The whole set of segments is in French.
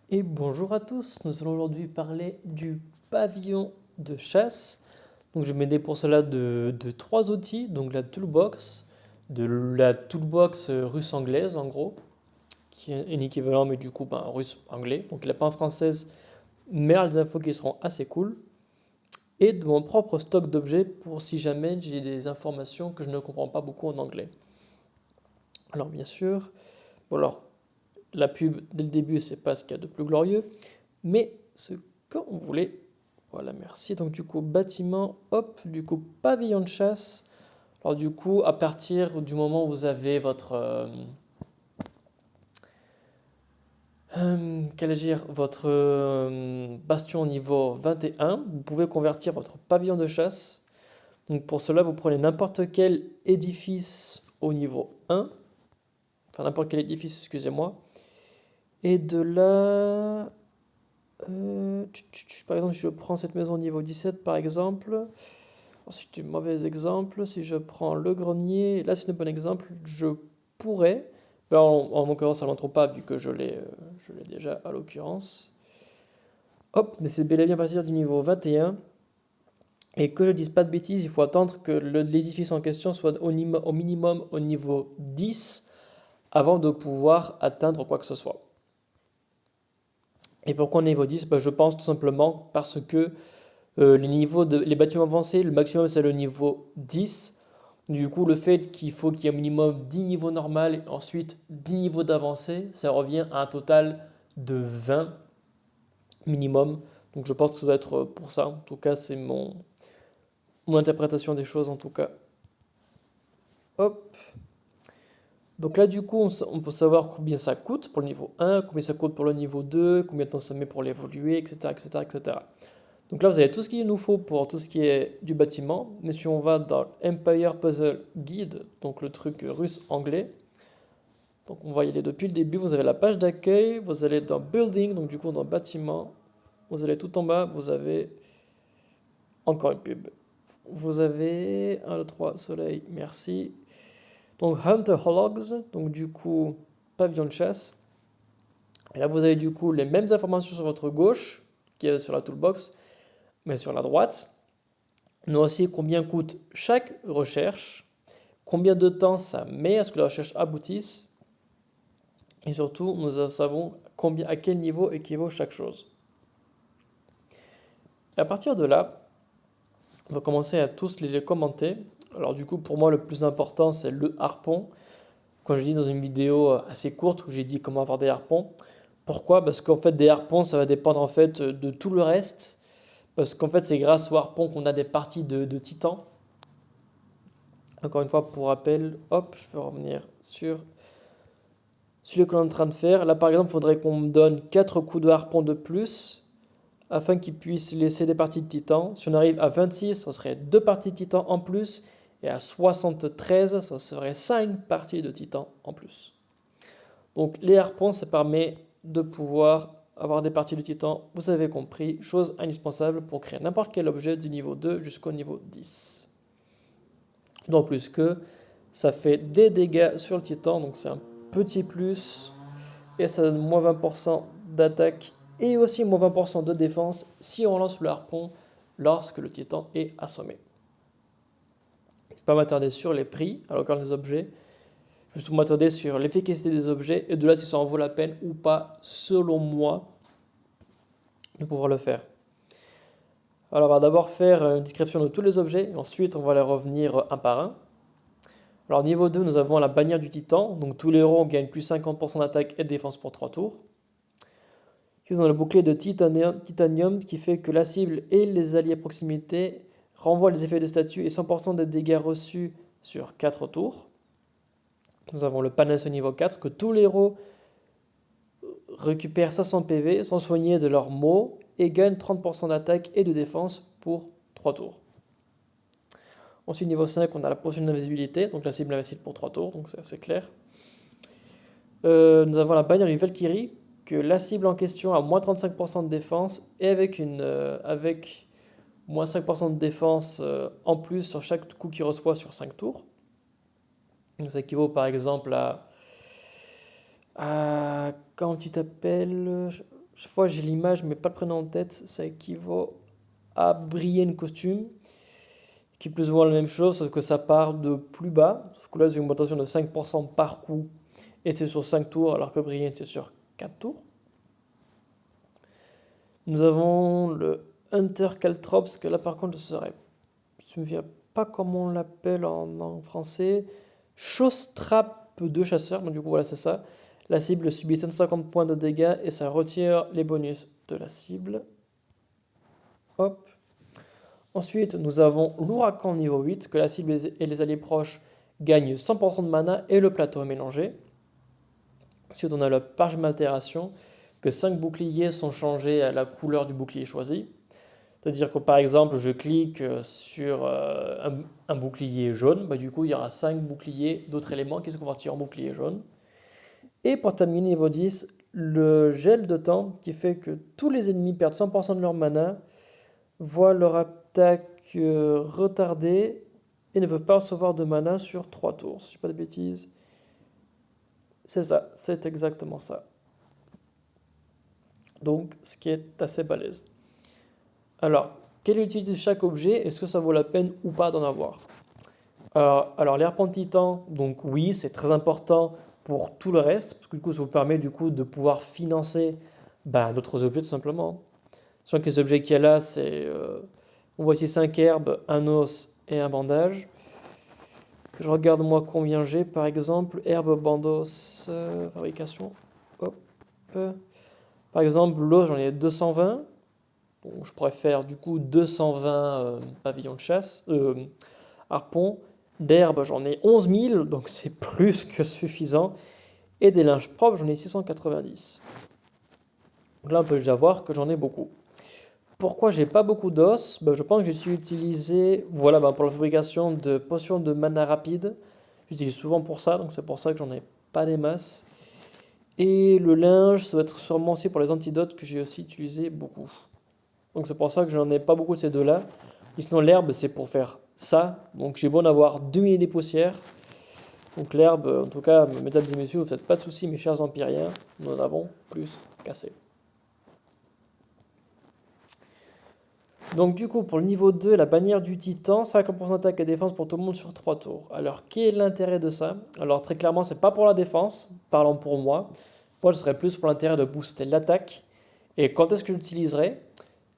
Et bonjour à tous, nous allons aujourd'hui parler du pavillon de chasse. Donc je vais m'aider pour cela de trois outils, donc la toolbox, de la toolbox russe anglaise en gros, qui est un équivalent mais du coup russe anglais, donc il n'a pas en française, mais il y a des infos qui seront assez cool, et de mon propre stock d'objets pour si jamais j'ai des informations que je ne comprends pas beaucoup en anglais. Alors bien sûr, bon alors la pub dès le début c'est pas ce qu'il y a de plus glorieux, mais ce qu'on voulait. Voilà, merci. Donc du coup, bâtiment, hop, du coup, pavillon de chasse. Alors du coup, à partir du moment où vous avez votre, votre bastion niveau 21, vous pouvez convertir votre pavillon de chasse. Donc pour cela, vous prenez n'importe quel édifice au niveau 1, enfin n'importe quel édifice, excusez-moi, et de là, par exemple, si je prends cette maison au niveau 17, par exemple, si c'est un mauvais exemple, si je prends le grenier, là c'est un bon exemple, je pourrais, ben, en l'occurrence ça ne rentre pas vu que je l'ai déjà à l'occurrence. Hop, mais c'est bel et bien à partir du niveau 21. Et que je dise pas de bêtises, il faut attendre que l'édifice en question soit au minimum au niveau 10 avant de pouvoir atteindre quoi que ce soit. Et pourquoi au niveau 10? Ben, je pense tout simplement parce que les bâtiments avancés, le maximum c'est le niveau 10. Du coup, le fait qu'il faut qu'il y ait un minimum 10 niveaux normaux et ensuite 10 niveaux d'avancée, ça revient à un total de 20 minimum. Donc je pense que ça doit être pour ça. En tout cas, c'est mon interprétation des choses en tout cas. Hop. Donc là, du coup, on peut savoir combien ça coûte pour le niveau 1, combien ça coûte pour le niveau 2, combien de temps ça met pour l'évoluer, etc., etc., etc. Donc là, vous avez tout ce qu'il nous faut pour tout ce qui est du bâtiment. Mais si on va dans Empire Puzzle Guide, donc le truc russe-anglais, donc on va y aller depuis le début. Vous avez la page d'accueil, vous allez dans Building, donc du coup dans Bâtiment. Vous allez tout en bas, vous avez encore une pub. Vous avez 1, 2, 3, Soleil, merci. Donc Hunter Hologs, donc du coup pavillon de chasse. Et là, vous avez du coup les mêmes informations sur votre gauche, qui est sur la toolbox, mais sur la droite. Nous aussi combien coûte chaque recherche, combien de temps ça met à ce que la recherche aboutisse, et surtout nous savons à quel niveau équivaut chaque chose. Et à partir de là, on va commencer à tous les commenter. Alors du coup, pour moi, le plus important, c'est le harpon. Quand je dis dans une vidéo assez courte où j'ai dit comment avoir des harpons. Pourquoi? Parce qu'en fait, des harpons, ça va dépendre en fait de tout le reste. Parce qu'en fait, c'est grâce au harpon qu'on a des parties de titan. Encore une fois, pour rappel, hop, je vais revenir sur celui qu'on est en train de faire. Là, par exemple, il faudrait qu'on me donne 4 coups de harpon de plus afin qu'il puisse laisser des parties de titan. Si on arrive à 26, ça serait 2 parties de titan en plus. Et à 73, ça serait 5 parties de titan en plus. Donc les harpons, ça permet de pouvoir avoir des parties de titan, vous avez compris, chose indispensable pour créer n'importe quel objet du niveau 2 jusqu'au niveau 10. D'autant plus que ça fait des dégâts sur le titan, donc c'est un petit plus, et ça donne moins 20% d'attaque et aussi moins 20% de défense si on lance le harpon lorsque le titan est assommé. Je ne vais pas m'attarder sur les prix, alors quand les objets, je vais m'attarder sur l'efficacité des objets et de là si ça en vaut la peine ou pas, selon moi, de pouvoir le faire. Alors on va d'abord faire une description de tous les objets et ensuite on va les revenir un par un. Alors niveau 2, nous avons la bannière du titan, donc tous les héros gagnent plus 50% d'attaque et de défense pour 3 tours. Puis nous avons le bouclier de titanium qui fait que la cible et les alliés à proximité renvoient les effets de statut et 100% des dégâts reçus sur 4 tours. Nous avons le panneau au niveau 4, que tous les héros récupèrent 500 PV, sont soignés de leurs maux et gagnent 30% d'attaque et de défense pour 3 tours. Ensuite, niveau 5, on a la potion d'invisibilité, donc la cible invincible pour 3 tours, donc c'est assez clair. Nous avons la bannière du Valkyrie, que la cible en question a moins 35% de défense et avec moins 5% de défense en plus sur chaque coup qu'il reçoit sur 5 tours. Donc ça équivaut par exemple à quand tu t'appelles, Chaque fois j'ai l'image mais pas le prénom en tête, ça équivaut à Brienne costume, qui est plus ou moins la même chose, sauf que ça part de plus bas. Sauf que là, c'est une augmentation de 5% par coup, et c'est sur 5 tours, alors que Brienne, c'est sur 4 tours. Nous avons le Hunter Caltrops, que là, par contre, je ne me souviens pas comment on l'appelle en français. Chausse-trappe de chasseur, donc du coup, voilà, c'est ça. La cible subit 150 points de dégâts, et ça retire les bonus de la cible. Hop. Ensuite, nous avons l'ouragan niveau 8, que la cible et les alliés proches gagnent 100% de mana et le plateau est mélangé. Ensuite, on a le parchemin d'altération, que 5 boucliers sont changés à la couleur du bouclier choisi. C'est-à-dire que par exemple, je clique sur un bouclier jaune, bah, du coup, il y aura 5 boucliers d'autres éléments qui se convertiront en bouclier jaune. Et pour terminer niveau 10, le gel de temps, qui fait que tous les ennemis perdent 100% de leur mana, voient leur attaque retardée et ne peuvent pas recevoir de mana sur 3 tours. Si je dis pas de bêtises. C'est ça, c'est exactement ça. Donc, ce qui est assez balèze. Alors, quelle est l'utilité de chaque objet? Est-ce que ça vaut la peine ou pas d'en avoir? Alors, l'arpent de titan, donc oui, c'est très important pour tout le reste, parce que du coup, ça vous permet du coup de pouvoir financer d'autres objets tout simplement. Sachant que les objets qu'il y a là, on voit ici 5 herbes, un os et un bandage. Que je regarde moi combien j'ai, par exemple, herbe, bandos, fabrication. Hop. Par exemple, l'os, j'en ai 220. Donc, je pourrais faire du coup 220 pavillons de chasse, harpons. D'herbe, j'en ai 11 000, donc c'est plus que suffisant. Et des linges propres, j'en ai 690. Donc là, on peut déjà voir que j'en ai beaucoup. Pourquoi j'ai pas beaucoup d'os? Je pense que je suis utilisé voilà, pour la fabrication de potions de mana rapide. J'utilise souvent pour ça, donc c'est pour ça que j'en ai pas des masses. Et le linge, ça doit être sûrement aussi pour les antidotes que j'ai aussi utilisé beaucoup. Donc c'est pour ça que j'en ai pas beaucoup de ces deux-là. Et sinon l'herbe, c'est pour faire ça. Donc j'ai beau en avoir 2000 des poussières. Donc l'herbe, en tout cas, mesdames et messieurs, vous ne faites pas de soucis, mes chers empiriens, nous en avons plus qu'assez. Donc du coup, pour le niveau 2, la bannière du titan, 50% d'attaque et défense pour tout le monde sur 3 tours. Alors, quel est l'intérêt de ça? Alors très clairement, c'est pas pour la défense, parlant pour moi. Moi, ce serait plus pour l'intérêt de booster l'attaque. Et quand est-ce que je l'utiliserai?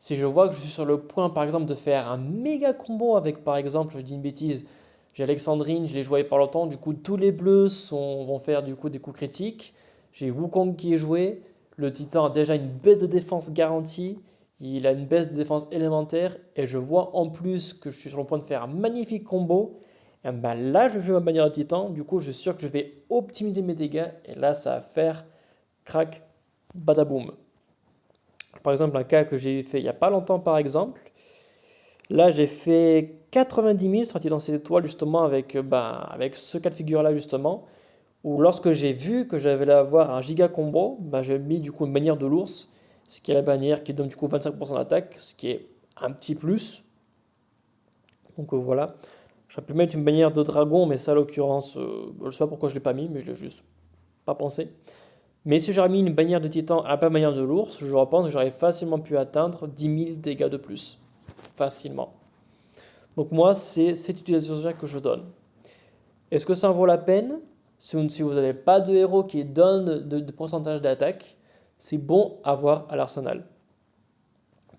Si je vois que je suis sur le point, par exemple, de faire un méga combo avec, par exemple, je dis une bêtise, j'ai Alexandrine, je l'ai joué par longtemps, du coup, tous les bleus vont faire du coup des coups critiques. J'ai Wukong qui est joué, le titan a déjà une baisse de défense garantie. Il a une baisse de défense élémentaire et je vois en plus que je suis sur le point de faire un magnifique combo. Et là, je joue ma bannière de titan. Du coup, je suis sûr que je vais optimiser mes dégâts. Et là, ça va faire crack, badaboum. Par exemple, un cas que j'ai fait il n'y a pas longtemps, par exemple. Là, j'ai fait 90 000 sorti dans cette étoile, justement, avec ce cas de figure-là, justement. Où lorsque j'ai vu que j'avais avoir un giga combo, j'ai mis du coup une bannière de l'ours, ce qui est la bannière qui donne du coup 25% d'attaque, ce qui est un petit plus. Donc voilà. J'aurais pu mettre une bannière de dragon, mais ça, à l'occurrence, je ne sais pas pourquoi je ne l'ai pas mis, mais je l'ai juste pas pensé. Mais si j'aurais mis une bannière de titan à la bannière de l'ours, je pense que j'aurais facilement pu atteindre 10 000 dégâts de plus. Facilement. Donc moi, c'est cette utilisation que je donne. Est-ce que ça en vaut la peine? Si vous n'avez pas de héros qui donne de pourcentage d'attaque, c'est bon à avoir à l'arsenal.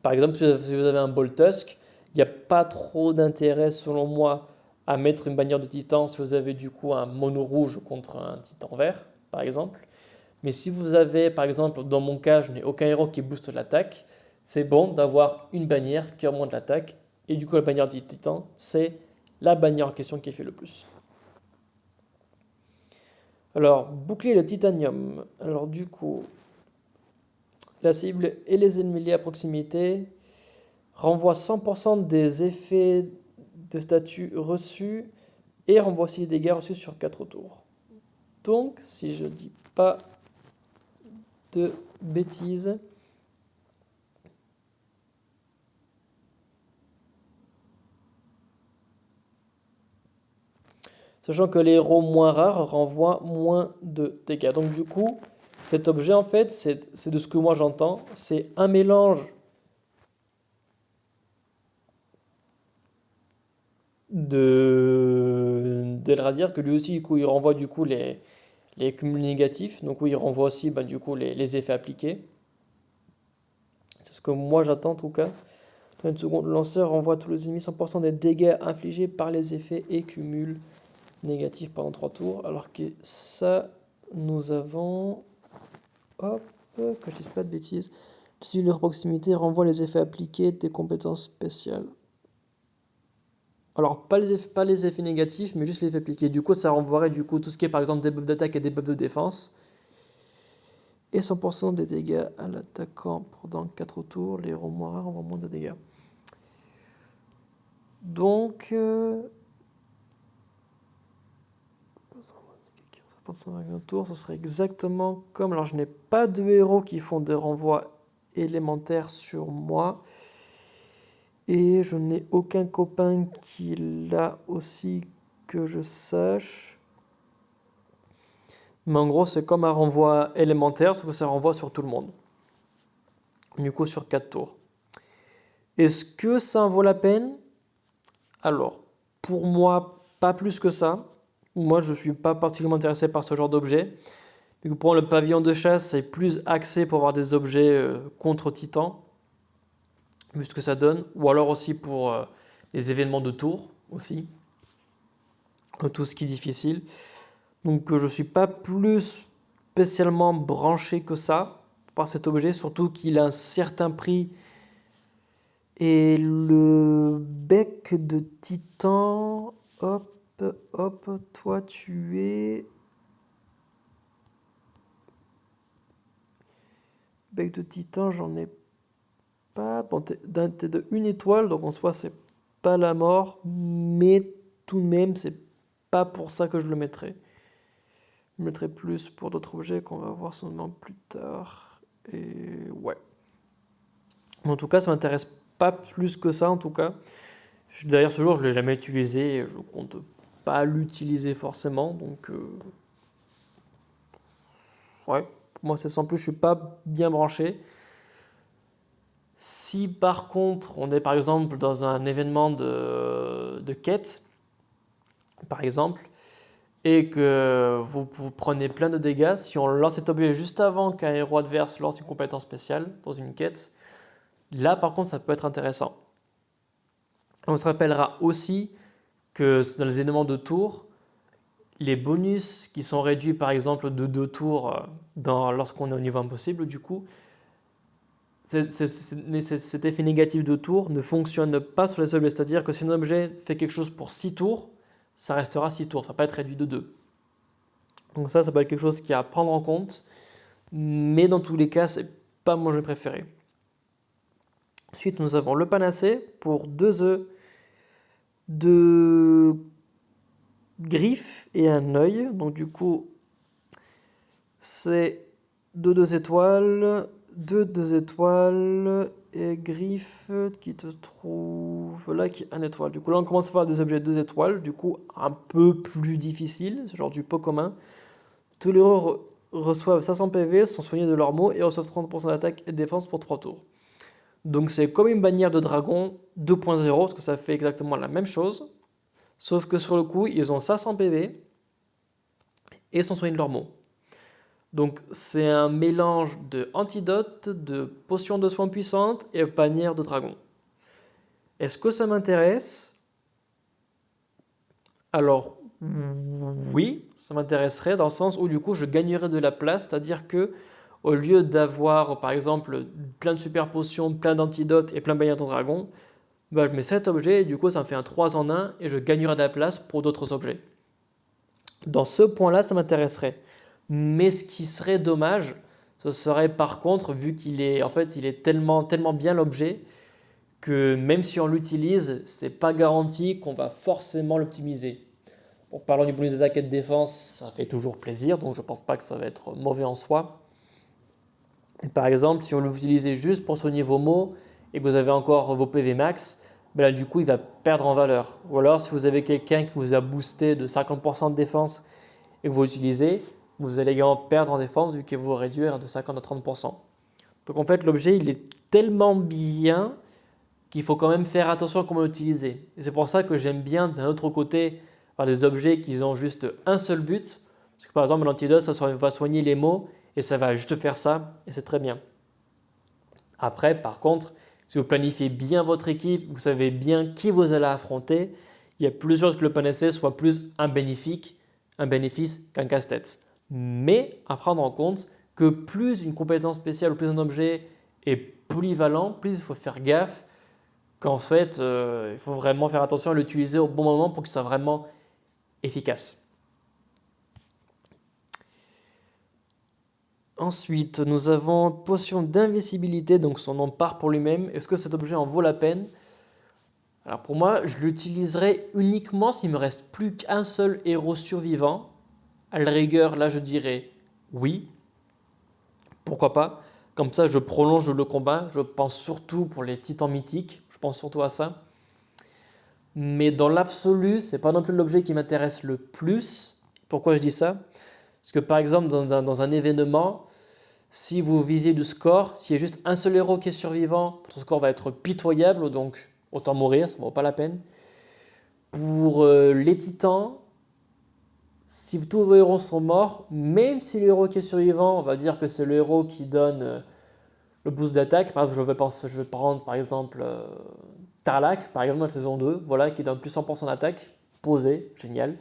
Par exemple, si vous avez un Boltusk, il n'y a pas trop d'intérêt selon moi à mettre une bannière de titan si vous avez du coup un mono rouge contre un titan vert, par exemple. Mais si vous avez, par exemple, dans mon cas, je n'ai aucun héros qui booste l'attaque, c'est bon d'avoir une bannière qui augmente l'attaque. Et du coup, la bannière du titan, c'est la bannière en question qui fait le plus. Alors, bouclier de titanium. Alors, du coup, la cible et les ennemis liés à proximité renvoie 100% des effets de statut reçus et renvoie aussi les dégâts reçus sur 4 tours. Donc, si je dis pas de bêtises, sachant que les héros moins rares renvoient moins de dégâts. Donc du coup, Cet objet, en fait, c'est de ce que moi j'entends, c'est un mélange d'Elradier, que lui aussi, du coup, il renvoie du coup les cumuls négatifs, donc oui, il renvoie aussi du coup les effets appliqués. C'est ce que moi j'attends en tout cas. Une seconde, le lanceur renvoie à tous les ennemis 100% des dégâts infligés par les effets et cumuls négatifs pendant 3 tours. Alors que ça, nous avons. Hop, que je dise pas de bêtises. Le civil de proximité renvoie les effets appliqués des compétences spéciales. Alors, pas les effets négatifs, mais juste les effets appliqués. Du coup, ça renvoierait du coup tout ce qui est par exemple des buffs d'attaque et des buffs de défense. Et 100% des dégâts à l'attaquant pendant 4 tours. Les héros moins rares envoient moins de dégâts. Donc, 100% tour, ce serait exactement comme. Alors, je n'ai pas de héros qui font des renvois élémentaires sur moi. Et je n'ai aucun copain qui l'a aussi que je sache. Mais en gros, c'est comme un renvoi élémentaire, sauf que ça renvoie sur tout le monde. Du coup, sur 4 tours. Est-ce que ça en vaut la peine? Alors, pour moi, pas plus que ça. Moi, je ne suis pas particulièrement intéressé par ce genre d'objet. Pour le pavillon de chasse, c'est plus axé pour avoir des objets contre Titan, vu ce que ça donne. Ou alors aussi pour les événements de tour, aussi. Tout ce qui est difficile. Donc je ne suis pas plus spécialement branché que ça par cet objet, surtout qu'il a un certain prix. Et le bec de Titan, hop, hop, toi tu es... Bec de Titan, j'en ai pas. Bon, t'es de 1 étoile, donc en soi c'est pas la mort, mais tout de même c'est pas pour ça que je le mettrais. Je le mettrais plus pour d'autres objets qu'on va voir sûrement plus tard. Et ouais. En tout cas, ça m'intéresse pas plus que ça en tout cas. D'ailleurs, ce jour, je ne l'ai jamais utilisé et je compte pas l'utiliser forcément. Donc, ouais, pour moi, c'est sans plus, je suis pas bien branché. Si par contre, on est par exemple dans un événement de quête, par exemple, et que vous prenez plein de dégâts, si on lance cet objet juste avant qu'un héros adverse lance une compétence spéciale dans une quête, là par contre, ça peut être intéressant. On se rappellera aussi que dans les éléments de tour, les bonus qui sont réduits par exemple de 2 tours lorsqu'on est au niveau impossible, du coup, cet effet négatif de tour ne fonctionne pas sur les objets. C'est-à-dire que si un objet fait quelque chose pour 6 tours, ça restera 6 tours, ça ne va pas être réduit de 2. Donc ça peut être quelque chose qui est à prendre en compte, mais dans tous les cas, c'est pas mon jeu préféré. Ensuite, nous avons le panacée pour 2 œufs, 2 griffes et un œil. Donc du coup, c'est 2 étoiles, 2 étoiles et griffes qui te trouve là qui est 1 étoile. Du coup là on commence à faire des objets 2 étoiles, du coup un peu plus difficile, ce genre du pot commun. Tous les héros reçoivent 500 PV, sont soignés de leurs maux et reçoivent 30% d'attaque et de défense pour 3 tours. Donc c'est comme une bannière de dragon 2.0, parce que ça fait exactement la même chose, sauf que sur le coup ils ont 500 PV et sont soignés de leurs maux. Donc c'est un mélange de antidote, de potions de soins puissantes et bannière de dragon. Est-ce que ça m'intéresse? Alors oui, ça m'intéresserait dans le sens où du coup je gagnerais de la place, c'est-à-dire que au lieu d'avoir par exemple plein de super potions, plein d'antidotes et plein de bannières de dragon, je mets 7 objets et du coup ça me fait un 3 en 1 et je gagnerai de la place pour d'autres objets. Dans ce point-là, ça m'intéresserait. Mais ce qui serait dommage, ce serait par contre, vu qu'il est, en fait, il est tellement bien l'objet, que même si on l'utilise, c'est pas garanti qu'on va forcément l'optimiser. Bon, parlant du bonus d'attaque et de défense, ça fait toujours plaisir, donc je pense pas que ça va être mauvais en soi. Et par exemple, si on l'utilisait juste pour soigner vos maux et que vous avez encore vos PV max, ben là, du coup, il va perdre en valeur. Ou alors, si vous avez quelqu'un qui vous a boosté de 50% de défense et que vous l'utilisez, vous allez également perdre en défense vu qu'il va vous réduire de 50 à 30%. Donc en fait, l'objet, il est tellement bien qu'il faut quand même faire attention à comment l'utiliser. Et c'est pour ça que j'aime bien, d'un autre côté, avoir des objets qui ont juste un seul but. Parce que par exemple, l'antidote, ça va soigner les maux et ça va juste faire ça et c'est très bien. Après, par contre, si vous planifiez bien votre équipe, vous savez bien qui vous allez affronter, il y a plusieurs que le PNSS soit plus un bénéfice qu'un casse-tête. Mais à prendre en compte que plus une compétence spéciale ou plus un objet est polyvalent, plus il faut faire gaffe qu'en fait, il faut vraiment faire attention à l'utiliser au bon moment pour qu'il soit vraiment efficace. Ensuite, nous avons potion d'invisibilité, donc son nom part pour lui-même. Est-ce que cet objet en vaut la peine? Alors pour moi, je l'utiliserai uniquement s'il me reste plus qu'un seul héros survivant. À la rigueur, là je dirais oui, pourquoi pas. Comme ça, je prolonge le combat. Je pense surtout pour les titans mythiques, je pense surtout à ça. Mais dans l'absolu, c'est pas non plus l'objet qui m'intéresse le plus. Pourquoi je dis ça? Parce que par exemple, dans un événement, si vous visez du score, s'il y a juste un seul héros qui est survivant, votre score va être pitoyable, donc autant mourir, ça ne vaut pas la peine. Pour les titans, si tous vos héros sont morts, même si le héros qui est survivant, on va dire que c'est le héros qui donne le boost d'attaque. Par exemple, je vais prendre par exemple Tarlac, par exemple dans la saison 2, voilà, qui donne plus 100% d'attaque, posé, génial.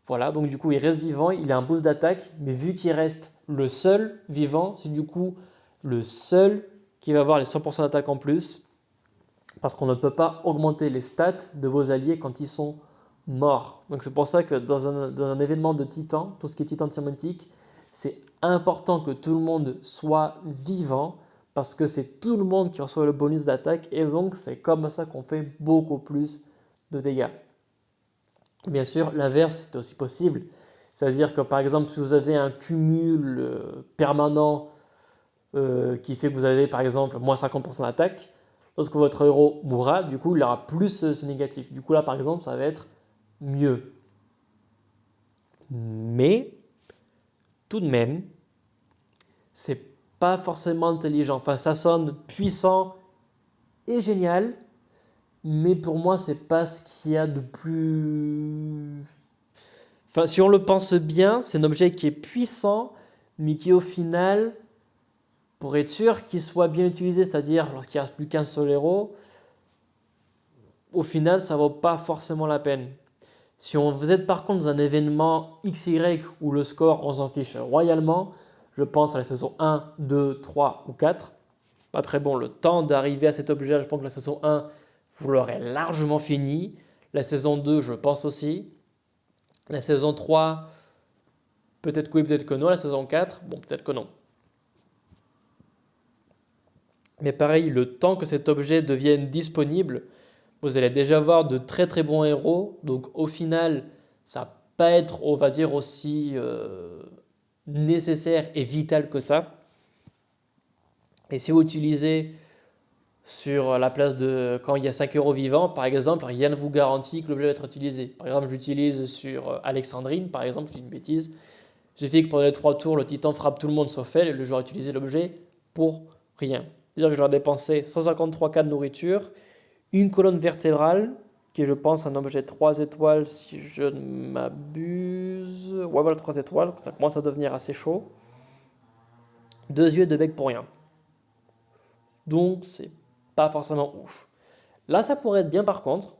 Voilà, donc du coup il reste vivant, il a un boost d'attaque, mais vu qu'il reste le seul vivant, c'est du coup le seul qui va avoir les 100% d'attaque en plus, parce qu'on ne peut pas augmenter les stats de vos alliés quand ils sont morts. Donc c'est pour ça que dans un événement de titan, tout ce qui est titan thermotique, c'est important que tout le monde soit vivant, parce que c'est tout le monde qui reçoit le bonus d'attaque, et donc c'est comme ça qu'on fait beaucoup plus de dégâts. Bien sûr, l'inverse est aussi possible. C'est-à-dire que par exemple, si vous avez un cumul permanent qui fait que vous avez par exemple moins 50% d'attaque, lorsque votre héros mourra, du coup, il aura plus ce négatif. Du coup, là, par exemple, ça va être mieux. Mais, tout de même, c'est pas forcément intelligent. Enfin, ça sonne puissant et génial, mais pour moi, c'est pas ce qu'il y a de plus. Enfin, si on le pense bien, c'est un objet qui est puissant, mais qui au final, pour être sûr qu'il soit bien utilisé, c'est-à-dire lorsqu'il n'y a plus qu'un seul héros, au final, ça ne vaut pas forcément la peine. Si vous êtes par contre dans un événement XY où le score, on s'en fiche royalement, je pense à la saison 1, 2, 3 ou 4, pas très bon, le temps d'arriver à cet objet, je pense que la saison 1, vous l'aurez largement fini. La saison 2, je pense aussi. La saison 3, peut-être que oui, peut-être que non. La saison 4, bon, peut-être que non. Mais pareil, le temps que cet objet devienne disponible, vous allez déjà avoir de très très bons héros. Donc au final, ça va pas être, on va dire, aussi nécessaire et vital que ça. Et si vous utilisez sur la place de quand il y a 5 héros vivants, par exemple, rien ne vous garantit que l'objet va être utilisé. Par exemple, j'utilise sur Alexandrine, par exemple, je dis une bêtise. Il suffit que pendant les 3 tours, le titan frappe tout le monde sauf elle et le joueur utilise l'objet pour rien. C'est-à-dire que je dois dépenser 153 cas de nourriture, une colonne vertébrale, qui est, je pense, un objet 3 étoiles si je ne m'abuse. Ouais, voilà, 3 étoiles, ça commence à devenir assez chaud. 2 yeux de bec pour rien. Donc, c'est pas forcément ouf. Là, ça pourrait être bien par contre,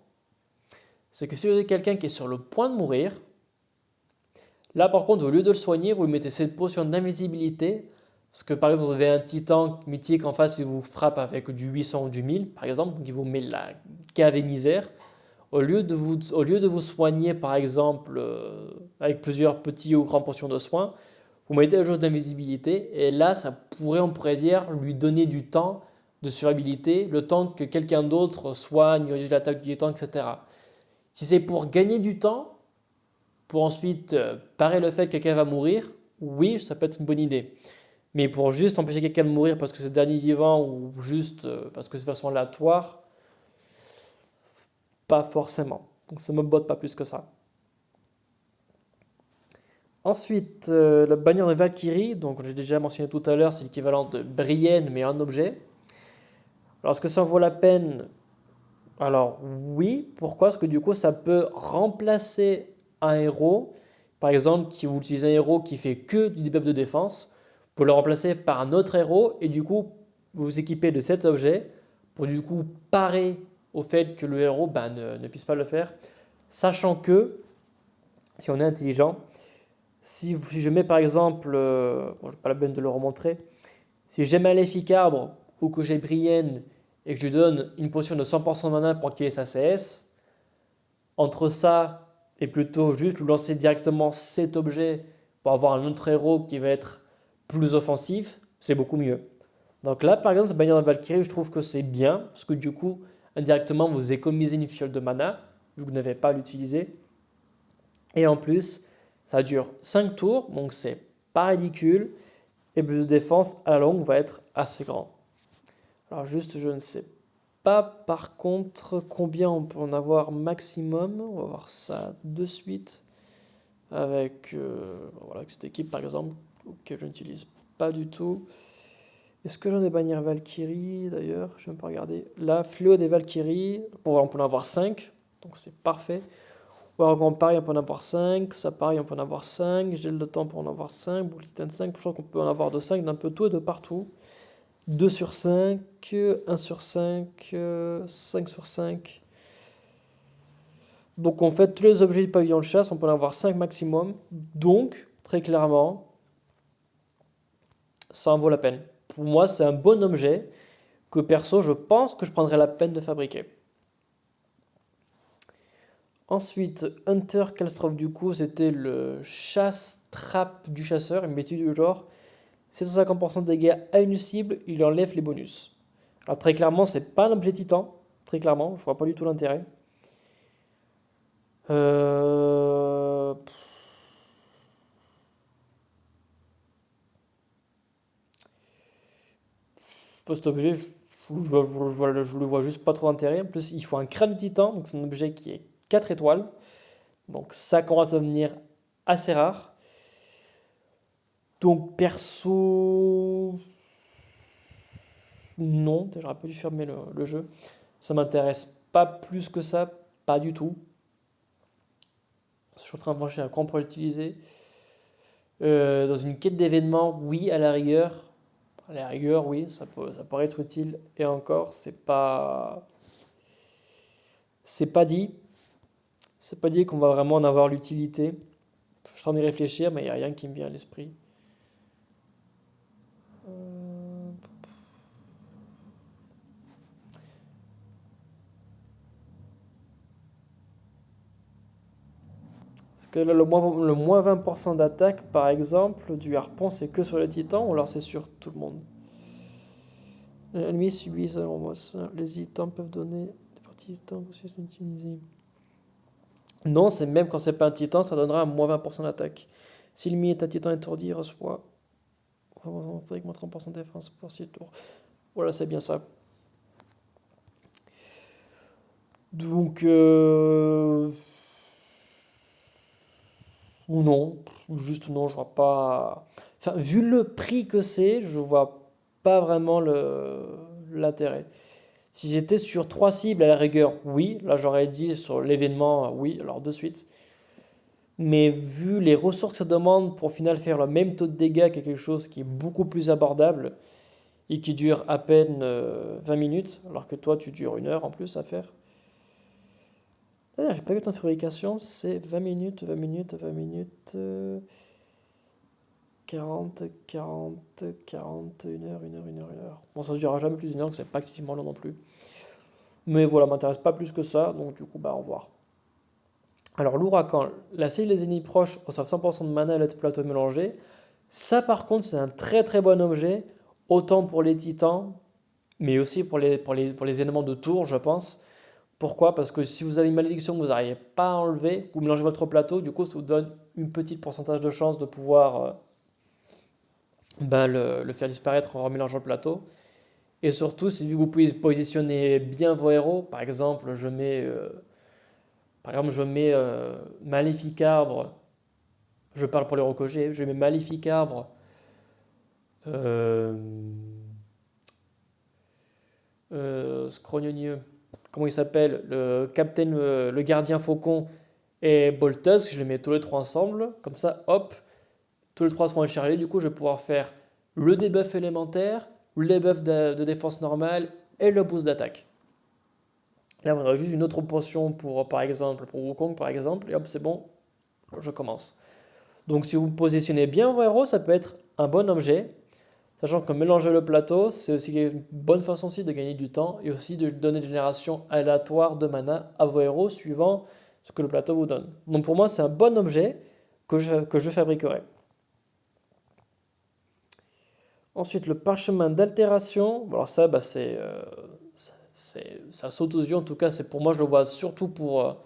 c'est que si vous avez quelqu'un qui est sur le point de mourir, là par contre, au lieu de le soigner, vous lui mettez cette potion d'invisibilité. Parce que par exemple, vous avez un titan mythique en face qui vous frappe avec du 800 ou du 1000, par exemple, donc il vous met la cave et misère. Au lieu de vous soigner, par exemple, avec plusieurs petits ou grands potions de soins, vous mettez la jauge d'invisibilité. Et là, on pourrait dire, lui donner du temps de survivabilité, le temps que quelqu'un d'autre soigne, réduise l'attaque du temps, etc. Si c'est pour gagner du temps, pour ensuite parer le fait que quelqu'un va mourir, oui, ça peut être une bonne idée. Mais pour juste empêcher quelqu'un de mourir parce que c'est le dernier vivant ou juste parce que c'est de façon aléatoire, pas forcément. Donc ça me botte pas plus que ça. Ensuite, la bannière de Valkyrie, donc j'ai déjà mentionné tout à l'heure, c'est l'équivalent de Brienne, mais en objet. Alors, est-ce que ça en vaut la peine? Alors, oui. Pourquoi? Parce que du coup, ça peut remplacer un héros. Par exemple, si vous utilisez un héros qui fait que du debuff de défense, vous pouvez le remplacer par un autre héros et du coup, vous vous équipez de cet objet pour du coup parer au fait que le héros ne puisse pas le faire. Sachant que, si on est intelligent, si je mets par exemple, bon, je pas la peine de le remontrer, si j'ai Maléfique Arbre ou que j'ai Brienne et que je lui donne une potion de 100% de mana pour activer sa CS, entre ça et plutôt juste lui lancer directement cet objet pour avoir un autre héros qui va être plus offensif, c'est beaucoup mieux. Donc là, par exemple, cette bannière de Valkyrie, je trouve que c'est bien, parce que du coup, indirectement, vous économisez une fiole de mana, vu que vous n'avez pas à l'utiliser. Et en plus, ça dure 5 tours, donc c'est pas ridicule. Et le de défense à la longue va être assez grand. Alors juste, je ne sais pas par contre combien on peut en avoir maximum. On va voir ça de suite avec, voilà, avec cette équipe par exemple, que je n'utilise pas du tout. Est-ce que j'en ai bannière Valkyrie d'ailleurs? Je vais pas regarder. Là, Fléau des Valkyries, on peut en avoir 5, donc c'est parfait. Wargon pareil, on peut en avoir 5. Ça pareil, on peut en avoir 5. Gel de temps pour en avoir 5. Boucle 5, je crois qu'on peut en avoir de 5 d'un peu tout et de partout. 2 sur 5, 1 sur 5, 5 sur 5. Donc en fait, tous les objets du pavillon de chasse, on peut en avoir 5 maximum. Donc, très clairement, ça en vaut la peine. Pour moi, c'est un bon objet que perso, je pense que je prendrais la peine de fabriquer. Ensuite, Hunter Kalstrof, du coup, c'était le chasse-trappe du chasseur, une métier du genre. 750% de dégâts à une cible, il enlève les bonus. Alors très clairement, c'est pas un objet titan. Très clairement, je vois pas du tout l'intérêt. Euh... Post-objet, je le vois juste pas trop d'intérêt. En plus, il faut un crâne titan, donc c'est un objet qui est 4 étoiles. Donc ça commence à devenir assez rare. Donc perso, non, j'aurais pas dû fermer le jeu. Ça m'intéresse pas plus que ça, pas du tout. Je suis en train de pencher à quoi on pourrait l'utiliser. Dans une quête d'événements, oui, à la rigueur. À la rigueur, oui, ça pourrait être utile. Et encore, c'est pas dit. C'est pas dit qu'on va vraiment en avoir l'utilité. Je suis en train d'y réfléchir, mais il n'y a rien qui me vient à l'esprit. Euh, Parce que là, le moins 20% d'attaque, par exemple, du harpon, c'est que sur les titans, ou alors c'est sur tout le monde? L'ennemi subit ça, les titans peuvent donner des parties de titans aussi sont utilisées. Non, c'est même quand c'est pas un titan, ça donnera un moins 20% d'attaque. Si l'ennemi est un titan étourdi, il reçoit avec moins 30% de défense pour 6 tours. Voilà, c'est bien ça. Donc, ou non, juste non, je vois pas. Enfin, vu le prix que c'est, je vois pas vraiment l'intérêt. Si j'étais sur 3 cibles à la rigueur, oui, là j'aurais dit sur l'événement, oui, alors de suite. Mais vu les ressources que ça demande pour au final faire le même taux de dégâts que quelque chose qui est beaucoup plus abordable et qui dure à peine 20 minutes, alors que toi tu dures 1 heure en plus à faire. Ah, j'ai pas vu ton fabrication, c'est 20 minutes, 20 minutes, 20 minutes, 40, 40, 40, 1 heure, 1 heure, 1 heure, 1 heure. Bon, ça ne durera jamais plus d'1 heure, que c'est pas excessivement long non plus. Mais voilà, m'intéresse pas plus que ça, donc du coup, bah au revoir. Alors, l'ouragan, la cible des ennemis proches reçoivent 100% de mana et le plateau mélangé. Ça, par contre, c'est un très très bon objet, autant pour les titans, mais aussi pour les éléments de tour, je pense. Pourquoi? Parce que si vous avez une malédiction que vous n'arrivez pas à enlever, vous mélangez votre plateau, du coup, ça vous donne une petite pourcentage de chance de pouvoir le faire disparaître en remélangeant le plateau. Et surtout, si vous pouvez positionner bien vos héros, par exemple, je mets Maléfique Arbre Je parle pour les héros que j'ai. Je mets Maléfique Arbre. Euh, Scrognonieux. Comment il s'appelle? Le Captain, le Gardien Faucon et Boltus. Je les mets tous les trois ensemble. Comme ça, hop, tous les trois seront chargés. Du coup, je vais pouvoir faire le debuff élémentaire, le debuff de défense normale et le boost d'attaque. Là, on aurait juste une autre potion pour, par exemple, pour Wukong, par exemple. Et hop, c'est bon, je commence. Donc si vous positionnez bien vos héros, ça peut être un bon objet, sachant que mélanger le plateau, c'est aussi une bonne façon aussi de gagner du temps et aussi de donner une génération aléatoire de mana à vos héros suivant ce que le plateau vous donne. Donc pour moi, c'est un bon objet que je fabriquerai. Ensuite, le parchemin d'altération. Alors ça, ça saute aux yeux. En tout cas, c'est pour moi, je le vois surtout pour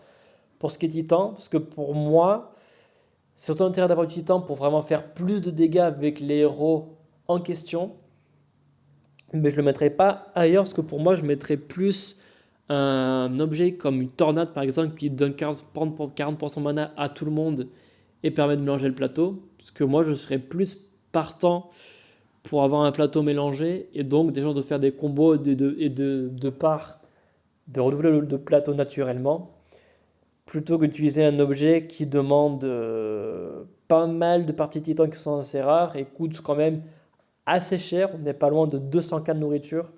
ce qui est titan, parce que pour moi, c'est surtout l'intérêt d'avoir du titan pour vraiment faire plus de dégâts avec les héros en question. Mais je ne le mettrai pas ailleurs, parce que pour moi, je mettrais plus un objet comme une tornade, par exemple, qui donne 40% de mana à tout le monde et permet de mélanger le plateau. Parce que moi, je serais plus partant pour avoir un plateau mélangé et donc des gens de faire des combos de part, de renouveler le plateau naturellement, plutôt que d'utiliser un objet qui demande pas mal de parties titan qui sont assez rares et coûte quand même assez cher. On n'est pas loin de 200K de nourriture.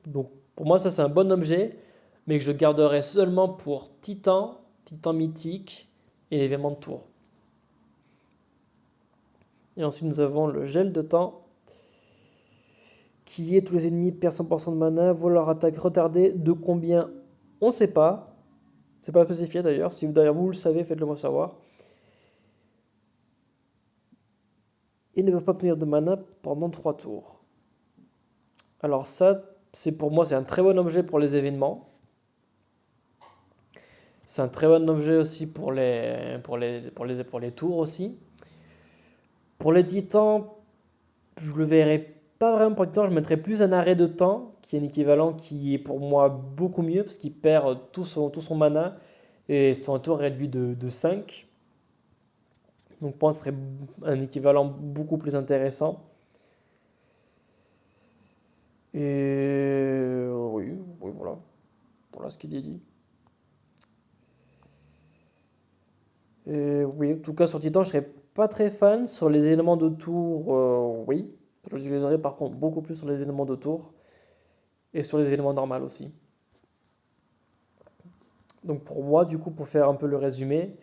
Donc pour moi, ça c'est un bon objet, mais que je garderai seulement pour Titan, Titan mythique et l'événement de tour. Et ensuite, nous avons le gel de temps, qui est tous les ennemis perdent 100% de mana, voient leur attaque retardée. De combien? On ne sait pas. C'est pas spécifié d'ailleurs. Si d'ailleurs vous le savez, faites-le moi savoir. Et ne peuvent pas obtenir de mana pendant 3 tours. Alors ça, c'est pour moi, c'est un très bon objet pour les événements. C'est un très bon objet aussi pour les tours aussi. Pour les titans, je le verrai pas vraiment pour les titans, je mettrais plus un arrêt de temps, qui est un équivalent qui est pour moi beaucoup mieux, parce qu'il perd tout son mana, et son tour réduit de 5. Donc pour moi, ce serait un équivalent beaucoup plus intéressant. Et oui, oui, voilà ce qu'il est dit. Et oui, en tout cas sur Titan, je serais pas très fan. Sur les éléments de tour, oui. Je l'utiliserai par contre beaucoup plus sur les éléments de tour et sur les éléments normaux aussi. Donc pour moi, du coup, pour faire un peu le résumé,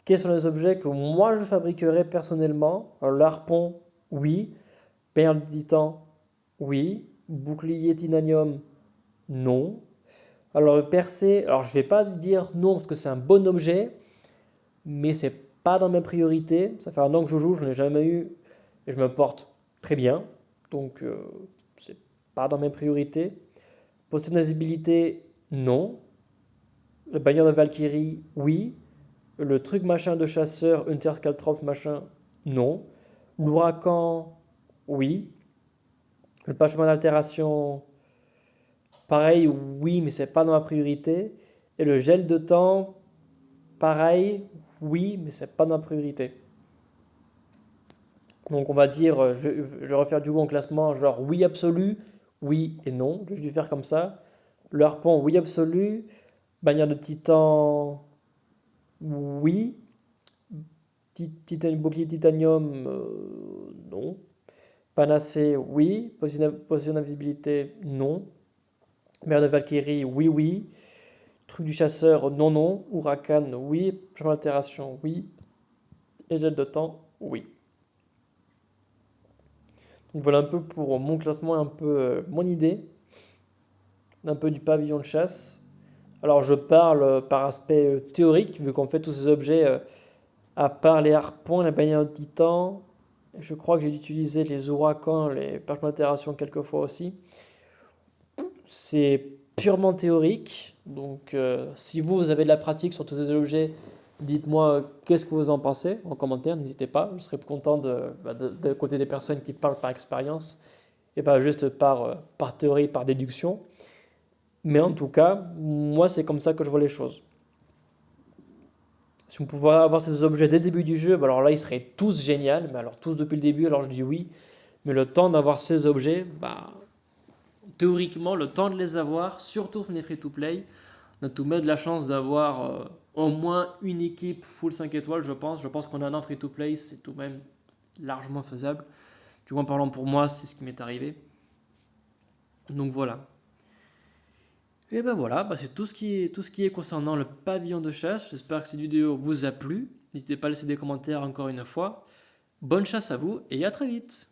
quels sont les objets que moi je fabriquerais personnellement? Alors, l'harpon, oui. Perle de titan, oui. Bouclier titanium, non. Alors le percé, alors je vais pas dire non parce que c'est un bon objet, mais c'est pas dans mes priorités. Ça fait un an que je joue, je n'ai jamais eu et je me porte très bien. Donc c'est pas dans mes priorités. Potion d'invisibilité, non. Le bannière de Valkyrie, oui. Le truc machin de chasseur, Caltrops machin, non. L'ouragan, oui. Le parchemin d'altération, pareil, oui, mais c'est pas dans ma priorité. Et le gel de temps, pareil, oui, mais c'est pas dans ma priorité. Donc on va dire, je vais refaire du coup en classement, genre oui absolu, oui et non. Je vais dû faire comme ça. Le harpon, oui absolu. Bannière de titan, oui. Bouclier titanium, non. Panacée, oui. Potion d'invisibilité, non. Mère de Valkyrie, oui, oui. Truc du chasseur, non, non. Huracan, oui. Chemin d'altération, oui. Et gel de temps, oui. Donc voilà un peu pour mon classement, un peu mon idée, un peu du pavillon de chasse. Alors je parle par aspect théorique, vu qu'on fait tous ces objets, à part les harpons, la bannière de titan, je crois que j'ai utilisé les ouragans, les parchemins d'altération quelques fois aussi. C'est purement théorique, donc si vous avez de la pratique sur tous ces objets, dites-moi qu'est-ce que vous en pensez en commentaire, n'hésitez pas, je serais content de côté des personnes qui parlent par expérience et pas juste par théorie, par déduction. Mais en tout cas, moi c'est comme ça que je vois les choses. Si on pouvait avoir ces objets dès le début du jeu, bah alors là, ils seraient tous géniaux. Mais alors, tous depuis le début, alors je dis oui. Mais le temps d'avoir ces objets, bah, théoriquement, le temps de les avoir, surtout sur les free-to-play, on a tout de même de la chance d'avoir au moins une équipe full 5 étoiles, je pense. Je pense qu'on a un free-to-play, c'est tout de même largement faisable. Du moins, parlant pour moi, c'est ce qui m'est arrivé. Donc voilà. Et ben voilà, bah c'est tout ce qui est concernant le pavillon de chasse. J'espère que cette vidéo vous a plu. N'hésitez pas à laisser des commentaires encore une fois. Bonne chasse à vous et à très vite.